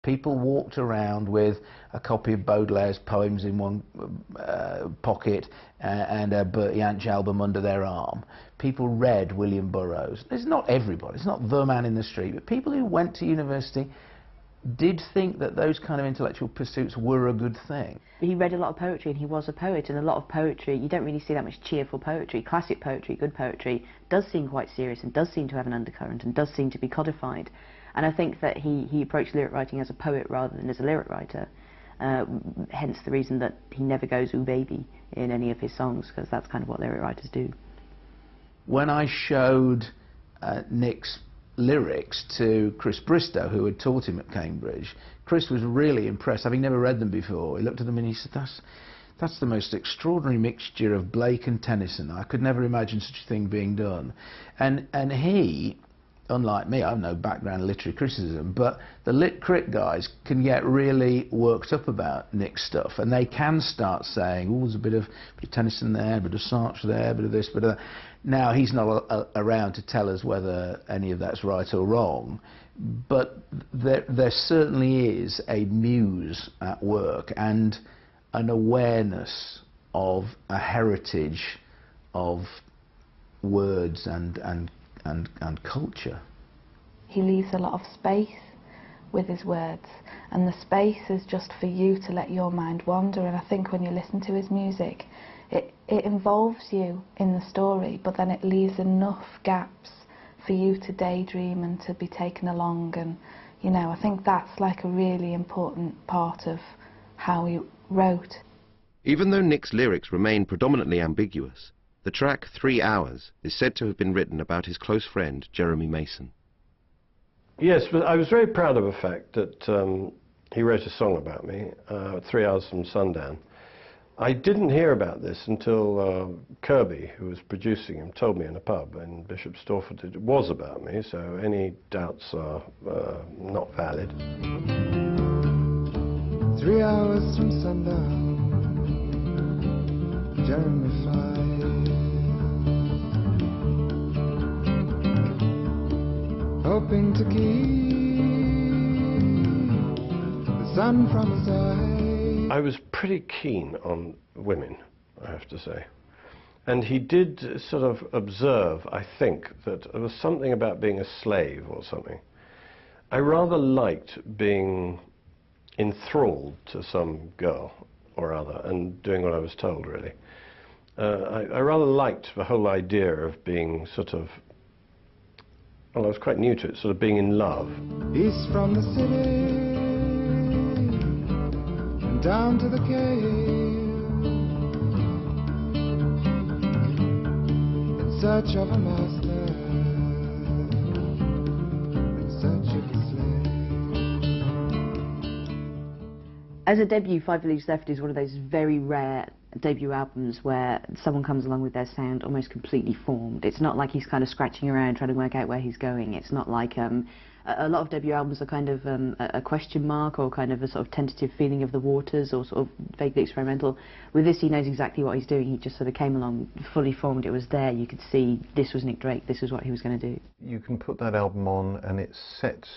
People walked around with a copy of Baudelaire's poems in one pocket and a Bertie Anch album under their arm. People read William Burroughs. It's not everybody, it's not the man in the street, but people who went to university did think that those kind of intellectual pursuits were a good thing. He read a lot of poetry, and he was a poet, and a lot of poetry, you don't really see that much cheerful poetry. Classic poetry, good poetry, does seem quite serious and does seem to have an undercurrent and does seem to be codified. And I think that he approached lyric writing as a poet rather than as a lyric writer, hence the reason that he never goes "ooh baby" in any of his songs, because that's kind of what lyric writers do. When I showed Nick's lyrics to Chris Bristow, who had taught him at Cambridge, Chris was really impressed, having never read them before. He looked at them and he said, that's the most extraordinary mixture of Blake and Tennyson. I could never imagine such a thing being done. And he, unlike me, I have no background in literary criticism, but the lit crit guys can get really worked up about Nick's stuff, and they can start saying, oh, there's a bit of Tennyson there, a bit of Sartre there, a bit of this, a bit of that. Now, he's not around to tell us whether any of that's right or wrong, but there certainly is a muse at work and an awareness of a heritage of words and culture. He leaves a lot of space with his words, and the space is just for you to let your mind wander. And I think when you listen to his music, it involves you in the story, but then it leaves enough gaps for you to daydream and to be taken along. And you know, I think that's like a really important part of how he wrote. Even though Nick's lyrics remain predominantly ambiguous, the track 3 Hours is said to have been written about his close friend Jeremy Mason. Yes, but I was very proud of the fact that he wrote a song about me, 3 Hours from Sundown. I didn't hear about this until Kirby, who was producing him, told me in a pub in Bishop Stortford it was about me, so any doubts are not valid. 3 hours from sundown, Jeremy flies, hoping to keep the sun from his eyes. I was pretty keen on women, I have to say. And he did sort of observe, I think, that there was something about being a slave or something. I rather liked being enthralled to some girl or other and doing what I was told, really. I rather liked the whole idea of being sort of, well, I was quite new to it, sort of being in love. East from the city, down to the cave, in search of a master, in search of a slave. As a debut, Five Leaves Left is one of those very rare debut albums where someone comes along with their sound almost completely formed. It's not like he's kind of scratching around trying to work out where he's going. It's not like a lot of debut albums are kind of a question mark or kind of a sort of tentative feeling of the waters or sort of vaguely experimental. With this, he knows exactly what he's doing. He just sort of came along fully formed. It was there. You could see this was Nick Drake. This was what he was going to do. You can put that album on and it sets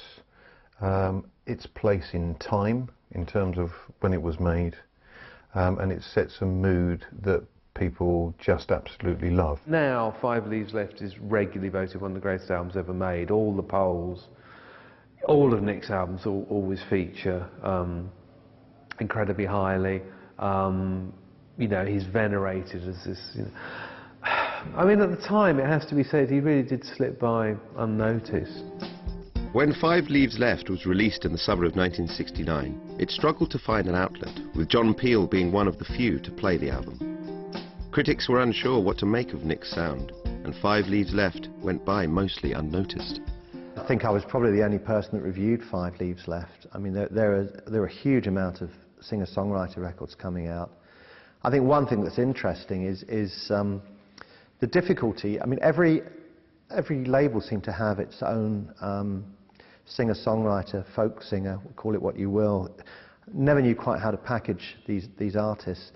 its place in time in terms of when it was made, and it sets a mood that people just absolutely love. Now, Five Leaves Left is regularly voted one of the greatest albums ever made. All the polls, all of Nick's albums always feature incredibly highly. You know, he's venerated as this, you know. I mean, at the time, it has to be said, he really did slip by unnoticed. When Five Leaves Left was released in the summer of 1969, it struggled to find an outlet, with John Peel being one of the few to play the album. Critics were unsure what to make of Nick's sound, and Five Leaves Left went by mostly unnoticed. I think I was probably the only person that reviewed Five Leaves Left. I mean, there are a huge amount of singer-songwriter records coming out. I think one thing that's interesting is the difficulty. I mean, every label seemed to have its own singer-songwriter, folk singer, call it what you will. Never knew quite how to package these artists.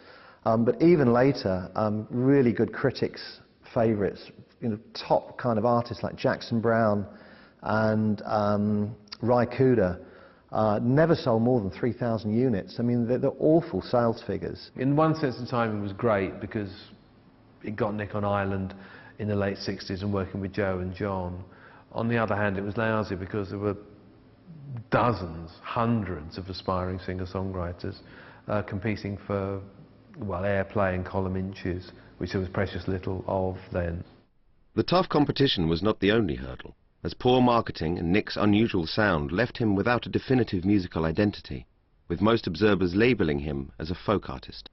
But even later, really good critics' favourites, you know, top kind of artists like Jackson Browne and Ry Cooder, never sold more than 3,000 units. I mean, they're awful sales figures. In one sense, the timing was great because it got Nick on Ireland in the late 60s and working with Joe and John. On the other hand, it was lousy because there were dozens, hundreds of aspiring singer-songwriters competing for, well, airplay and column inches, which there was precious little of then. The tough competition was not the only hurdle, as poor marketing and Nick's unusual sound left him without a definitive musical identity, with most observers labelling him as a folk artist.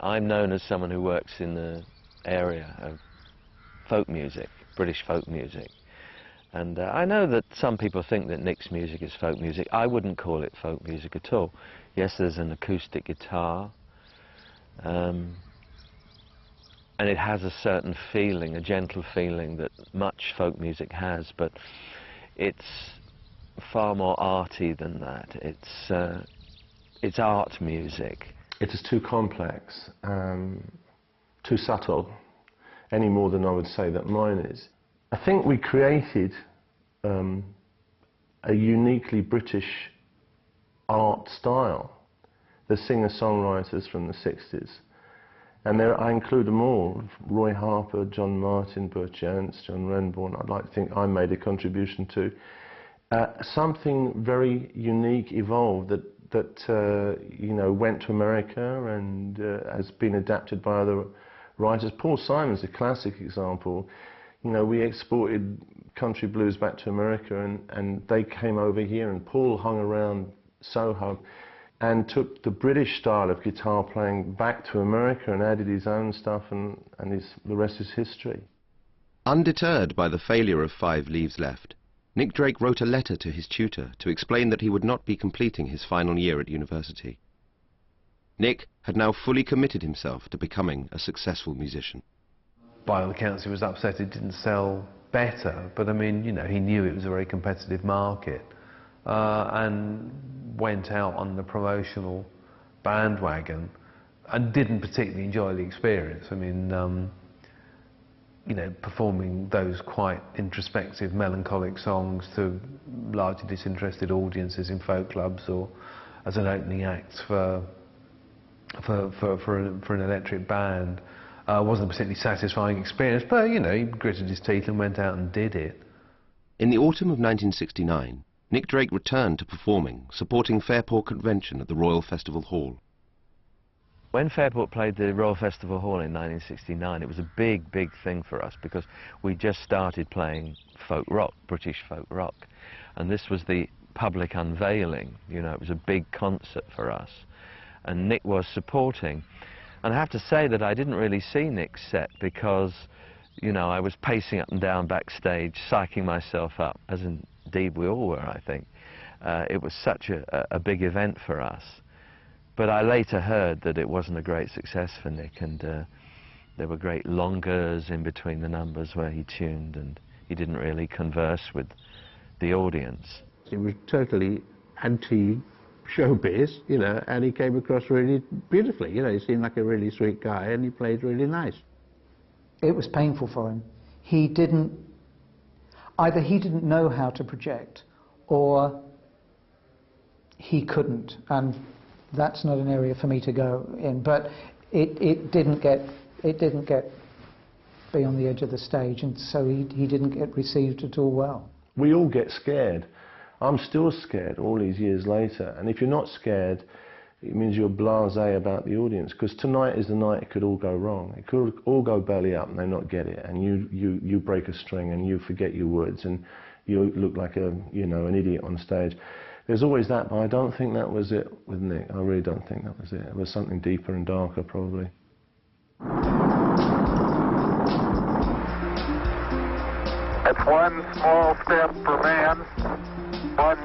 I'm known as someone who works in the area of folk music, British folk music. And I know that some people think that Nick's music is folk music. I wouldn't call it folk music at all. Yes, there's an acoustic guitar, and it has a certain feeling, a gentle feeling that much folk music has, but it's far more arty than that. It's art music. It is too complex, too subtle, any more than I would say that mine is. I think we created a uniquely British art style, the singer-songwriters from the 60s. And there, I include them all: Roy Harper, John Martin, Burt Jones, John Renbourn. I'd like to think I made a contribution to. Something very unique evolved that you know, went to America and has been adapted by other writers. Paul Simon's a classic example. You know, we exported country blues back to America, and they came over here, and Paul hung around Soho and took the British style of guitar playing back to America and added his own stuff, and the rest is history. Undeterred by the failure of 5 Leaves Left, Nick Drake wrote a letter to his tutor to explain that he would not be completing his final year at university. Nick had now fully committed himself to becoming a successful musician. By all accounts, he was upset it didn't sell better, but I mean, you know, he knew it was a very competitive market, and went out on the promotional bandwagon and didn't particularly enjoy the experience. I mean, you know, performing those quite introspective, melancholic songs to largely disinterested audiences in folk clubs or as an opening act for an electric band wasn't a particularly satisfying experience, but, you know, he gritted his teeth and went out and did it. In the autumn of 1969, Nick Drake returned to performing, supporting Fairport Convention at the Royal Festival Hall. When Fairport played the Royal Festival Hall in 1969, it was a big, big thing for us because we just started playing folk rock, British folk rock. And this was the public unveiling, you know, it was a big concert for us. And Nick was supporting. And I have to say that I didn't really see Nick's set because, you know, I was pacing up and down backstage, psyching myself up, as indeed we all were, I think. It was such a big event for us. But I later heard that it wasn't a great success for Nick, and there were great longers in between the numbers where he tuned, and he didn't really converse with the audience. He was totally anti-showbiz, you know, and he came across really beautifully. You know, he seemed like a really sweet guy, and he played really nice. It was painful for him. He didn't, either he didn't know how to project, or he couldn't, and that's not an area for me to go in. But it didn't get beyond the edge of the stage, and so he didn't get received at all well. We all get scared. I'm still scared all these years later, and if you're not scared, it means you're blasé about the audience, because tonight is the night it could all go wrong. It could all go belly up and they not get it, and you break a string and you forget your words and you look like a, you know, an idiot on stage. There's always that, but I don't think that was it with Nick. I really don't think that was it. It was something deeper and darker, probably. It's one small step for man, one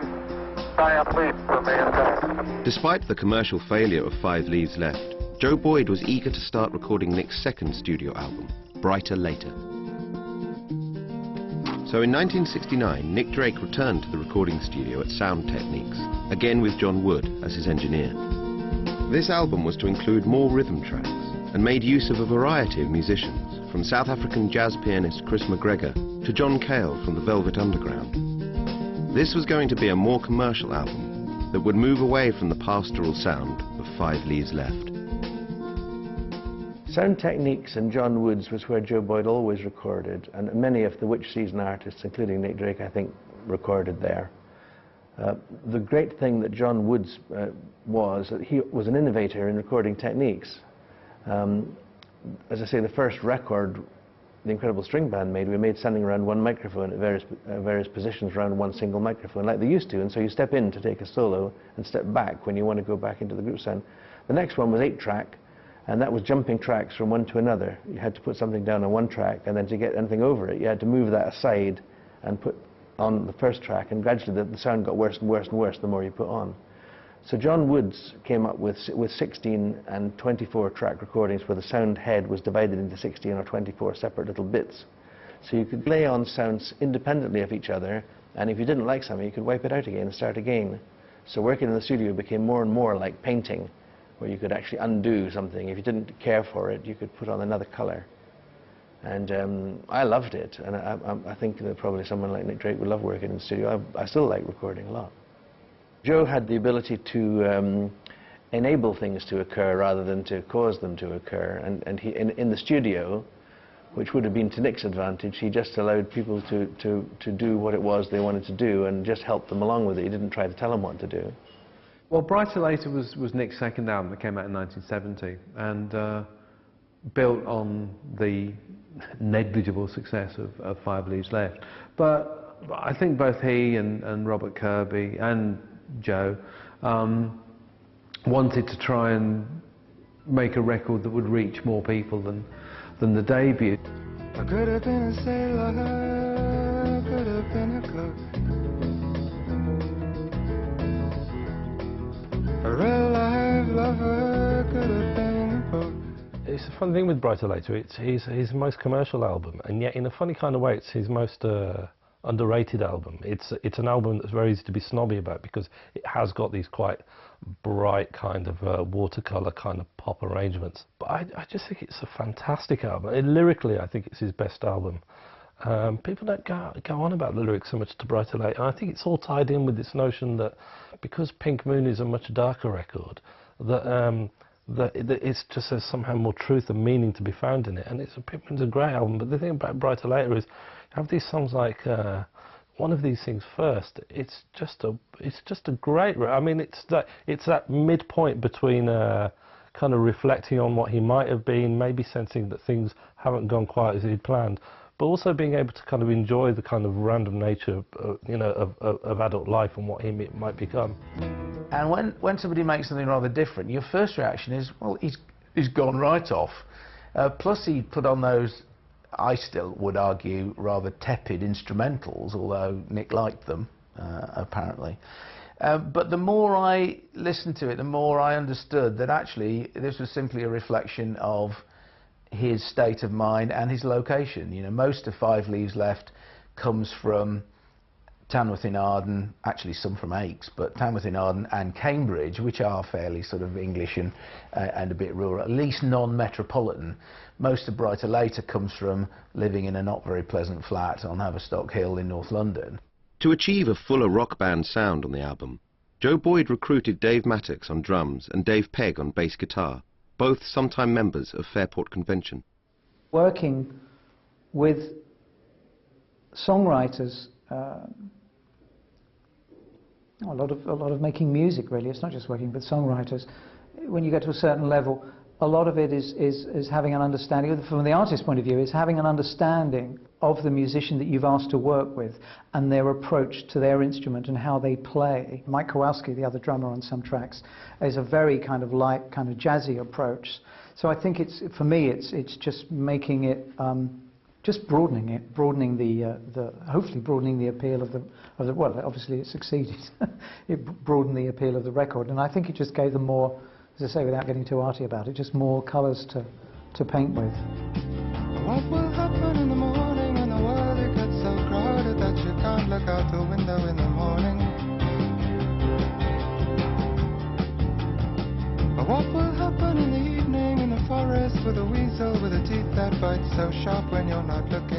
giant leap for mankind. Despite the commercial failure of 5 Leaves Left, Joe Boyd was eager to start recording Nick's second studio album, Bryter Later. So in 1969, Nick Drake returned to the recording studio at Sound Techniques, again with John Wood as his engineer. This album was to include more rhythm tracks and made use of a variety of musicians, from South African jazz pianist Chris McGregor to John Cale from the Velvet Underground. This was going to be a more commercial album, that would move away from the pastoral sound of Five Leaves Left. Sound techniques in John Wood's was where Joe Boyd always recorded, and many of the Witchseason artists, including Nick Drake, I think, recorded there. The great thing that John Wood's was that he was an innovator in recording techniques. As I say, the first record the Incredible String Band made, we made standing around one microphone at various positions around one single microphone, like they used to, and so you step in to take a solo and step back when you want to go back into the group sound. The next one was 8-track, and that was jumping tracks from one to another. You had to put something down on one track, and then to get anything over it, you had to move that aside and put on the first track, and gradually the sound got worse and worse and worse the more you put on. So John Woods came up with 16 and 24 track recordings where the sound head was divided into 16 or 24 separate little bits. So you could lay on sounds independently of each other, and if you didn't like something, you could wipe it out again and start again. So working in the studio became more and more like painting, where you could actually undo something. If you didn't care for it, you could put on another color. And I loved it, and I think that probably someone like Nick Drake would love working in the studio. I still like recording a lot. Joe had the ability to enable things to occur rather than to cause them to occur, and he, in the studio, which would have been to Nick's advantage, he just allowed people to do what it was they wanted to do and just helped them along with it. He didn't try to tell them what to do. Well, Bryter Later was Nick's second album that came out in 1970, and built on the negligible success of Five Leaves Left. But I think both he and Robert Kirby and Joe wanted to try and make a record that would reach more people than the debut. I could have been a sailor, could have been a cook, a real life lover, could have been a book. It's a fun thing with Bryter Later. It's his most commercial album, and yet in a funny kind of way it's his most underrated album. It's an album that's very easy to be snobby about because it has got these quite bright kind of watercolor kind of pop arrangements. But I just think it's a fantastic album. Lyrically, I think it's his best album. People don't go on about the lyrics so much to Bryter Later. I think it's all tied in with this notion that because Pink Moon is a much darker record, that it's just there's somehow more truth and meaning to be found in it. And Pink Moon's a great album, but the thing about Bryter Later is you have these songs like One of These Things First. It's just a great. I mean, it's that midpoint between kind of reflecting on what he might have been, maybe sensing that things haven't gone quite as he'd planned, but also being able to kind of enjoy the kind of random nature, of adult life and what he might become. And when somebody makes something rather different, your first reaction is, well, he's gone right off. Plus he put on those, I still would argue, rather tepid instrumentals, although Nick liked them, apparently. But the more I listened to it, the more I understood that actually this was simply a reflection of his state of mind and his location. You know, most of Five Leaves Left comes from Tamworth in Arden, actually some from Aix, but Tamworth in Arden and Cambridge, which are fairly sort of English and a bit rural, at least non-metropolitan. Most of Bryter Later comes from living in a not very pleasant flat on Haverstock Hill in North London. To achieve a fuller rock band sound on the album, Joe Boyd recruited Dave Mattacks on drums and Dave Pegg on bass guitar, both sometime members of Fairport Convention. Working with songwriters, a lot of making music, really. It's not just working with songwriters. When you get to a certain level, a lot of it is having an understanding, from the artist's point of view, is having an understanding of the musician that you've asked to work with and their approach to their instrument and how they play. Mike Kowalski, the other drummer on some tracks, is a very kind of light, kind of jazzy approach. So I think it's, for me, it's just making it, just broadening it, hopefully broadening the appeal of the, well, obviously it succeeded. It broadened the appeal of the record, and I think it just gave them more, as I say, without getting too arty about it, just more colours to paint with. What will happen in the morning when the world gets so crowded that you can't look out the window in the morning? Or what will happen in the evening in the forest with a weasel with a teeth that bites so sharp when you're not looking?